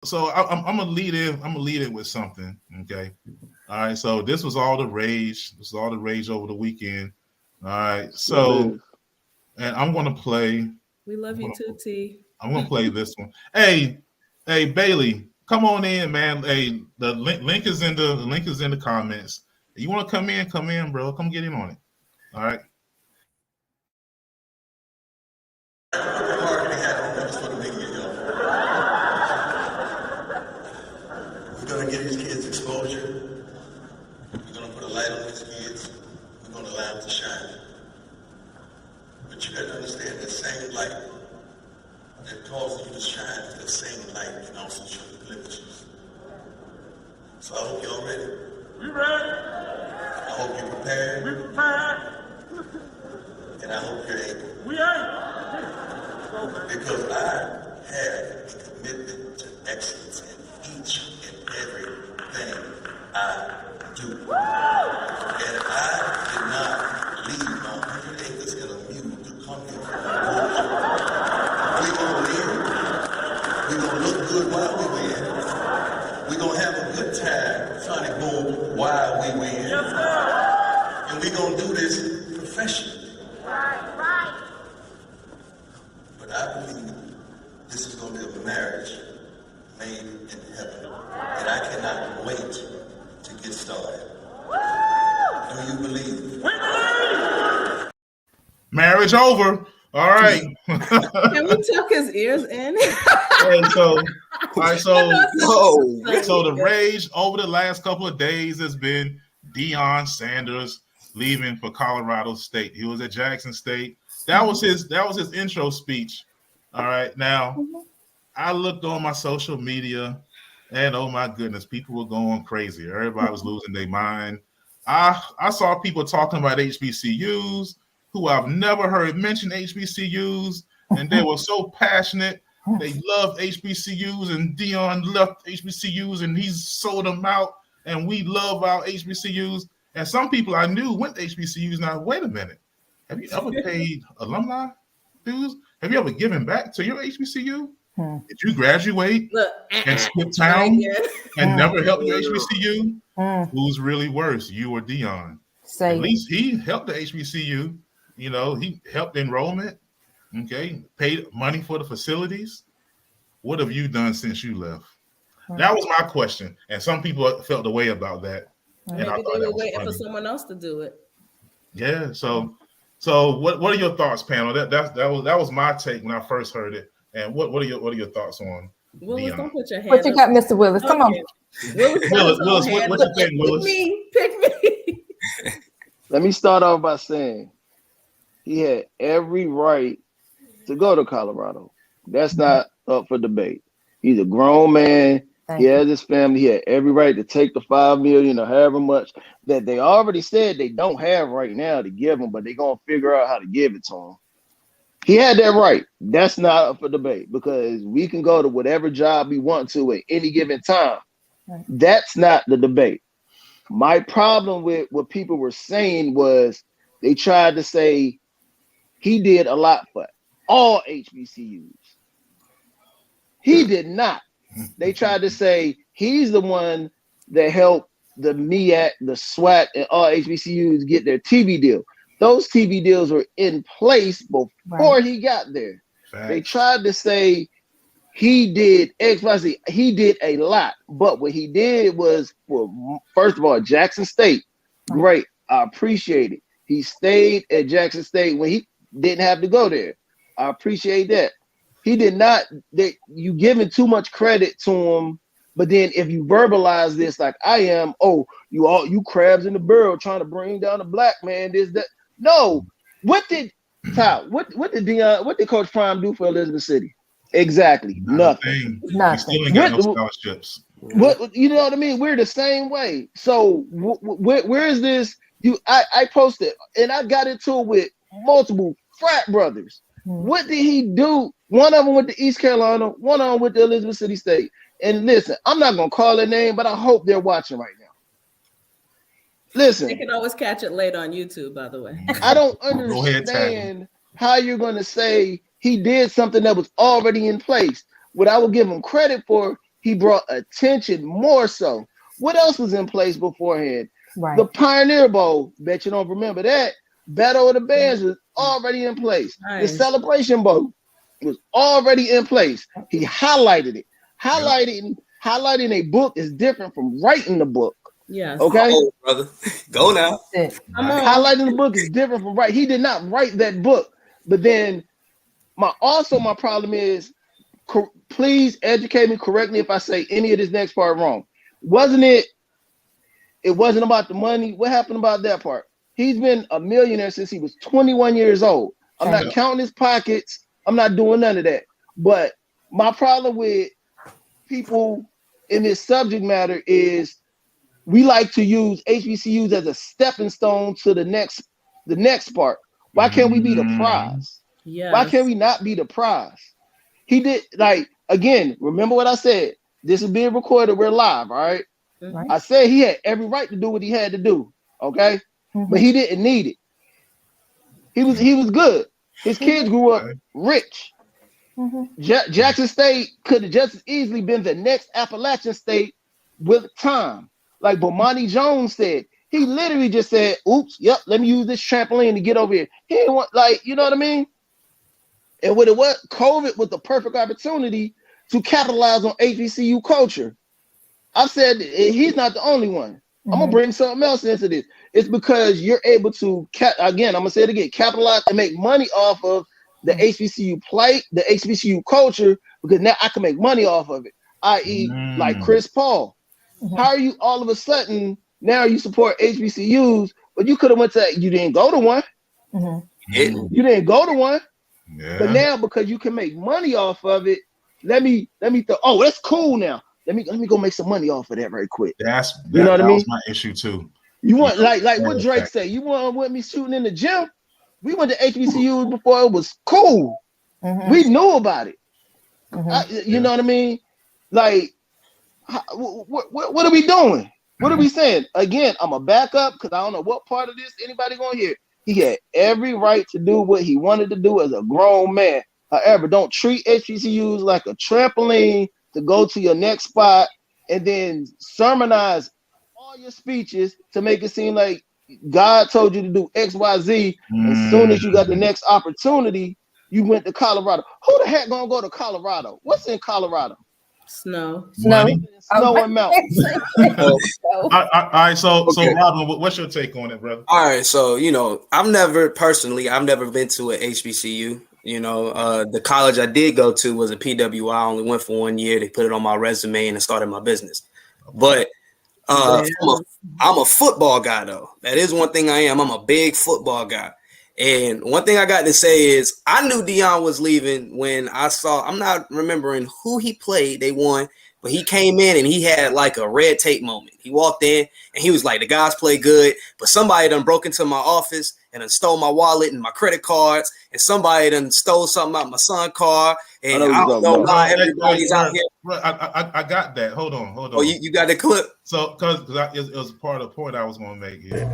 I'm gonna lead in. I'm gonna lead it with something. Okay. All right. So this was all the rage. This was all the rage over the weekend. All right. Sure So is. and I'm gonna play. We love I'm you gonna too, T. I'm gonna play this one. Hey Bailey, come on in, man. Hey, the link is in the comments. You want to come in? Come in, bro. Come get in on it. All right. Already had on just for the media, y'all. We're gonna give these kids exposure. We're gonna put a light on these kids. We're gonna allow them to shine. But you gotta understand that same light that causes you to shine is that same light can also show you blemishes. So I hope y'all ready. We ready. I hope you're prepared. We prepared. And I hope you're able. We able. Because I have a commitment to excellence in each and everything I do. And I did not leave my 100 acres in a mule to come here for we're gonna win. We're gonna look good while we win. We're gonna have a good time trying to go while we win. Yes, sir. And we're gonna do this professionally. Right. But I believe this is going to be a marriage made in heaven. And I cannot wait to get started. Do you believe? We believe! Marriage over. All right. Can we tuck his ears in? Hey, so, all right, so No. the rage over the last couple of days has been Deion Sanders leaving for Colorado State. He was at Jackson State. That was his intro speech. All right. Now, I looked on my social media and oh my goodness, people were going crazy. Everybody was losing their mind. I saw people talking about HBCUs who I've never heard mention HBCUs, and they were so passionate. They loved HBCUs, and Deion left HBCUs, and he's sold them out, and we love our HBCUs. And some people I knew went to HBCUs. Now, wait a minute. Have you ever paid alumni dues? Have you ever given back to your HBCU? Did you graduate and skip town and never help your HBCU? Who's really worse, you or Deion? At least he helped the HBCU. You know, he helped enrollment. Okay, paid money for the facilities. What have you done since you left? That was my question, and some people felt the way about that. Maybe they were waiting for someone else to do it. Yeah. So what are your thoughts, panel? That was my take when I first heard it. And what are your thoughts on Willis? Deion? Don't put your hand. What you got, Mr. Willis? Come on. Willis, what you think, Willis? Pick me. Let me start off by saying he had every right to go to Colorado. That's not up for debate. He's a grown man. He has his family. He had every right to take the $5 million or however much that they already said they don't have right now to give him, but they're gonna figure out how to give it to him. He had that right. That's not up for debate because we can go to whatever job we want to at any given time. Right. That's not the debate. My problem with what people were saying was they tried to say he did a lot for all HBCUs. He did not. They tried to say he's the one that helped the MEAC, the SWAC, and all HBCUs get their TV deal. Those TV deals were in place before he got there. Facts. They tried to say he did X, Y, Z. He did a lot, but what he did was, for first of all, Jackson State. Great, I appreciate it. He stayed at Jackson State when he didn't have to go there. I appreciate that. He did not. You giving too much credit to him, but then if you verbalize this like I am, you crabs in the barrel trying to bring down a black man. This that. No. What did Deion? What did Coach Prime do for Elizabeth City? Exactly. Nothing. We still ain't got no scholarships. What you know what I mean? We're the same way. So where is this? I posted and I got into it with multiple frat brothers. What did he do? One of them went to East Carolina, one of them went to Elizabeth City State. And listen, I'm not gonna call their name, but I hope they're watching right now. Listen, they can always catch it later on YouTube, by the way. I don't understand how you're gonna say he did something that was already in place. What I will give him credit for, he brought attention more so. What else was in place beforehand? Right. The Pioneer Bowl, bet you don't remember that. Battle of the Bands was already in place. Nice. The Celebration Bowl was already in place. He highlighted it. Highlighting a book is different from writing the book. Yes. Okay? Oh, brother. Go now. Come on. Highlighting the book is different from writing. He did not write that book. But then my problem is, please educate me, correct me if I say any of this next part wrong. It wasn't about the money. What happened about that part? He's been a millionaire since he was 21 years old. I'm not counting his pockets. I'm not doing none of that. But my problem with people in this subject matter is we like to use HBCUs as a stepping stone to the next part. Why can't we be the prize? Yes. Why can't we not be the prize? He did, again, remember what I said. This is being recorded. We're live, all right? Right. I said he had every right to do what he had to do, okay? But he didn't need it. He was good. His kids grew up rich. Jackson State could have just as easily been the next Appalachian State with time. Like Bomani Jones said, he literally just said, oops, yep, let me use this trampoline to get over here. He didn't want, you know what I mean? And what it was, COVID was the perfect opportunity to capitalize on HBCU culture. I've said he's not the only one. I'm gonna bring something else into this. It's because you're able to I'm gonna say it again, capitalize and make money off of the HBCU play, the HBCU culture, because now I can make money off of it. I.e., like Chris Paul. How are you all of a sudden now you support HBCUs, but you could have went to you didn't go to one. You didn't go to one. Yeah. But now because you can make money off of it, let me that's cool now. Let me go make some money off of that right quick. You know what I mean? Was my issue too. You want like what Drake say? You want with me shooting in the gym? We went to HBCUs before it was cool. We knew about it. You know what I mean? Like, what are we doing? What are we saying? Again, I'm a backup because I don't know what part of this anybody gonna hear. He had every right to do what he wanted to do as a grown man. However, don't treat HBCUs like a trampoline to go to your next spot and then sermonize all your speeches to make it seem like God told you to do X, Y, Z. As soon as you got the next opportunity, you went to Colorado. Who the heck gonna go to Colorado? What's in Colorado? Snow and mountains. All right, so Robin, what's your take on it, brother? All right, so I've never been to an HBCU. The college I did go to was a PWI. I only went for 1 year. They put it on my resume and I started my business. But I'm a football guy, though. That is one thing I am. I'm a big football guy. And one thing I got to say is I knew Deion was leaving when I'm not remembering who he played. They won, but he came in and he had like a red tape moment. He walked in and he was like, the guys play good, but somebody done broke into my office and done stole my wallet and my credit cards, and somebody done stole something out my son's car. And I don't know why everybody's out here. I got that. Hold on. Oh, you got the clip? So, because it was part of the point I was going to make here.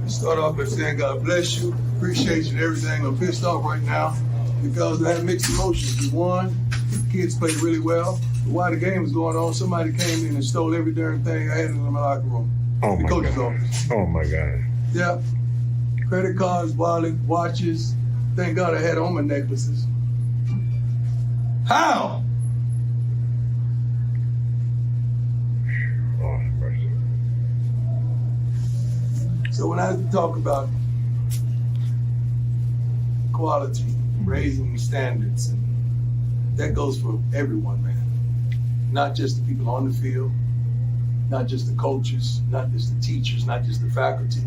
Start off by saying God bless you, appreciate you and everything. I'm pissed off right now because I had mixed emotions. We won, the kids played really well. But while the game was going on, somebody came in and stole every darn thing I had in my locker room. Oh, the coach's office. Oh my God. Yeah. Credit cards, wallet, watches. Thank God I had on my necklaces. How? Oh, mercy. So when I talk about quality, raising standards, and that goes for everyone, man. Not just the people on the field, not just the coaches, not just the teachers, not just the faculty,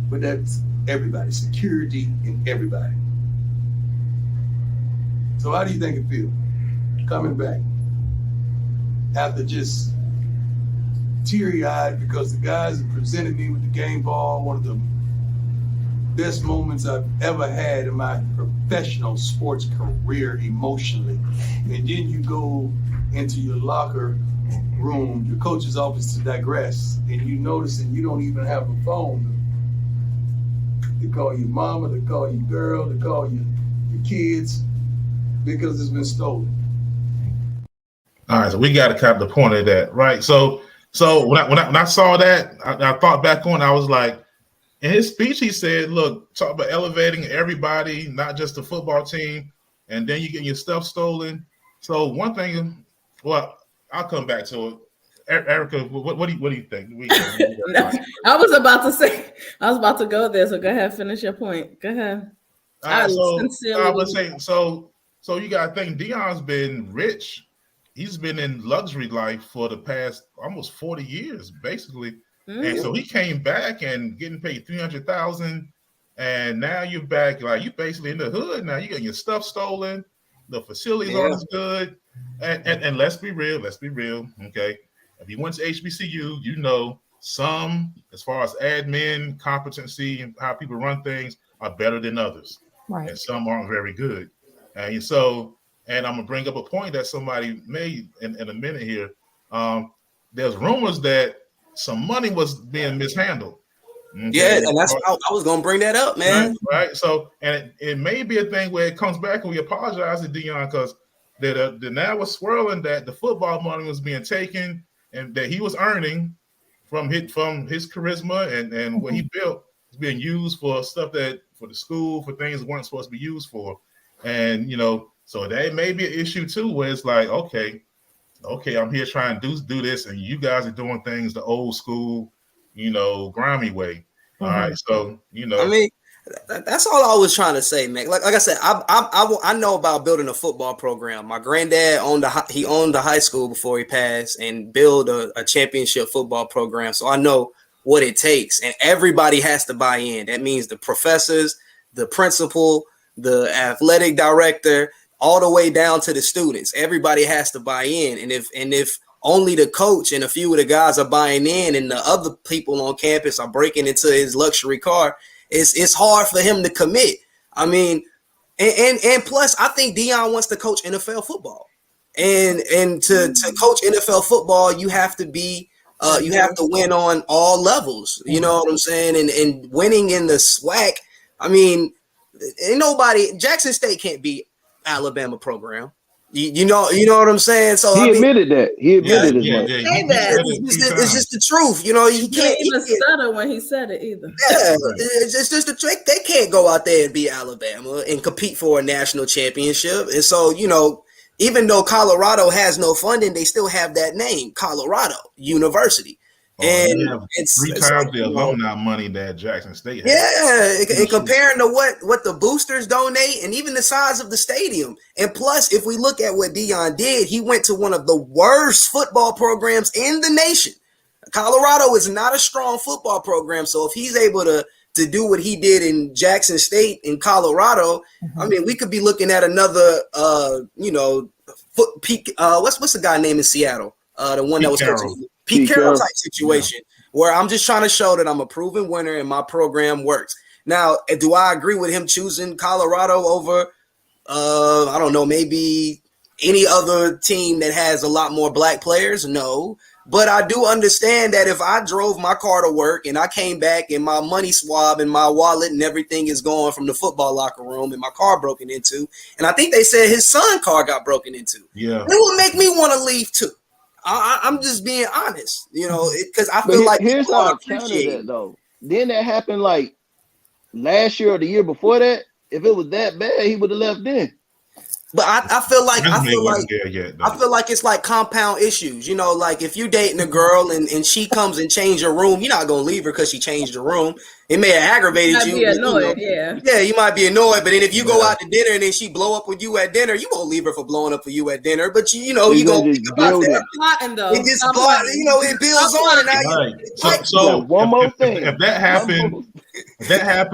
but that's everybody, security in everybody. So how do you think it feels coming back after just teary-eyed because the guys have presented me with the game ball, one of the best moments I've ever had in my professional sports career emotionally. And then you go into your locker room, your coach's office to digress, and you notice that you don't even have a phone to call your mama, to call your girl, to call your kids, because it's been stolen. All right, so we got to cap the point of that, right? So when I saw that, I thought back on. I was like, in his speech, he said, "Look, talk about elevating everybody, not just the football team, and then you get your stuff stolen." So one thing, well, I'll come back to it. Erica, what do you think? No, I was about to go there. So go ahead, finish your point. Go ahead. I was saying, so you got to think Deion's been rich. He's been in luxury life for the past almost 40 years, basically. And so he came back and getting paid $300,000, and now you're back, like you basically in the hood now. You getting your stuff stolen, the facilities aren't as good, and let's be real, okay. If you went to HBCU, you know some, as far as admin competency and how people run things, are better than others, Right. and some aren't very good. And so, and I'm gonna bring up a point that somebody made in a minute here. There's rumors that some money was being mishandled. Okay? Yeah, and that's I was gonna bring that up, man. Right. So, and it may be a thing where it comes back and we apologize to Deion because the now was swirling that the football money was being taken and that he was earning from his charisma and what he built is being used for stuff that for the school, for things that weren't supposed to be used for. And so that may be an issue too, where it's like, okay, I'm here trying to do this, and you guys are doing things the old school, grimy way. All right, so I mean, that's all I was trying to say, man. Like I said, I know about building a football program. My granddad owned the high school before he passed, and build a championship football program. So I know what it takes, and everybody has to buy in. That means the professors, the principal, the athletic director, all the way down to the students. Everybody has to buy in, and if only the coach and a few of the guys are buying in, and the other people on campus are breaking into his luxury car, it's hard for him to commit. I mean, and plus, I think Deion wants to coach NFL football, and to coach NFL football, you have to be you have to win on all levels. You know what I'm saying? And winning in the SWAC. I mean, ain't nobody. Jackson State can't beat Alabama program. You know what I'm saying? So he admitted that. He admitted as much. It's just the truth. He can't even stutter when he said it either. Yeah, it's just the trick. They can't go out there and beat Alabama and compete for a national championship. And so, even though Colorado has no funding, they still have that name, Colorado University. And it's 3 times the alumni money that Jackson State has. Yeah, and comparing to what the boosters donate, and even the size of the stadium. And plus, if we look at what Deion did, he went to one of the worst football programs in the nation. Colorado is not a strong football program, so if he's able to do what he did in Jackson State in Colorado, I mean, we could be looking at another, what's the guy named in Seattle? The one that was coaching. Pete Carroll type situation where I'm just trying to show that I'm a proven winner and my program works. Now, do I agree with him choosing Colorado over, I don't know, maybe any other team that has a lot more black players? No. But I do understand that if I drove my car to work and I came back and my money swab and my wallet and everything is gone from the football locker room and my car broken into, and I think they said his son's car got broken into, it would make me want to leave too. I'm just being honest, because I feel like here's how I counted that though. Then that happened like last year or the year before that. If it was that bad, he would have left then. But I feel like it's like compound issues. Like if you're dating a girl and she comes and change your room, you're not gonna leave her because she changed the room. It may have aggravated you. Be annoyed, yeah, you might be annoyed. But then if you go out to dinner and then she blow up with you at dinner, you won't leave her for blowing up for you at dinner. But you gonna think about that. It gets it builds on. And so one more thing. If that happened,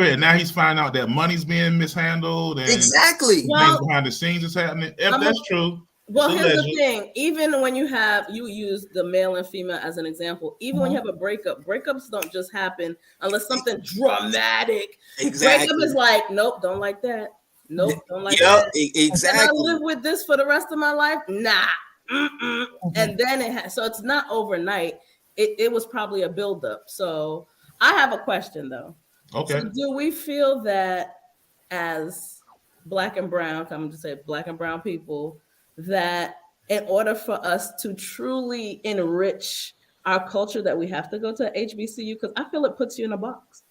and now he's finding out that money's being mishandled, and exactly things behind the scenes is happening. If that's true. Well, here's the thing. Even when you use the male and female as an example, even when you have a breakups don't just happen unless something dramatic. Exactly. Breakup is like, nope, don't like that. Nope, don't like that. Exactly. Can I live with this for the rest of my life? Nah. And then so it's not overnight. It was probably a buildup. So I have a question though. Okay. So do we feel that as Black and brown, I'm to say Black and brown people, that in order for us to truly enrich our culture that we have to go to HBCU? Because I feel it puts you in a box.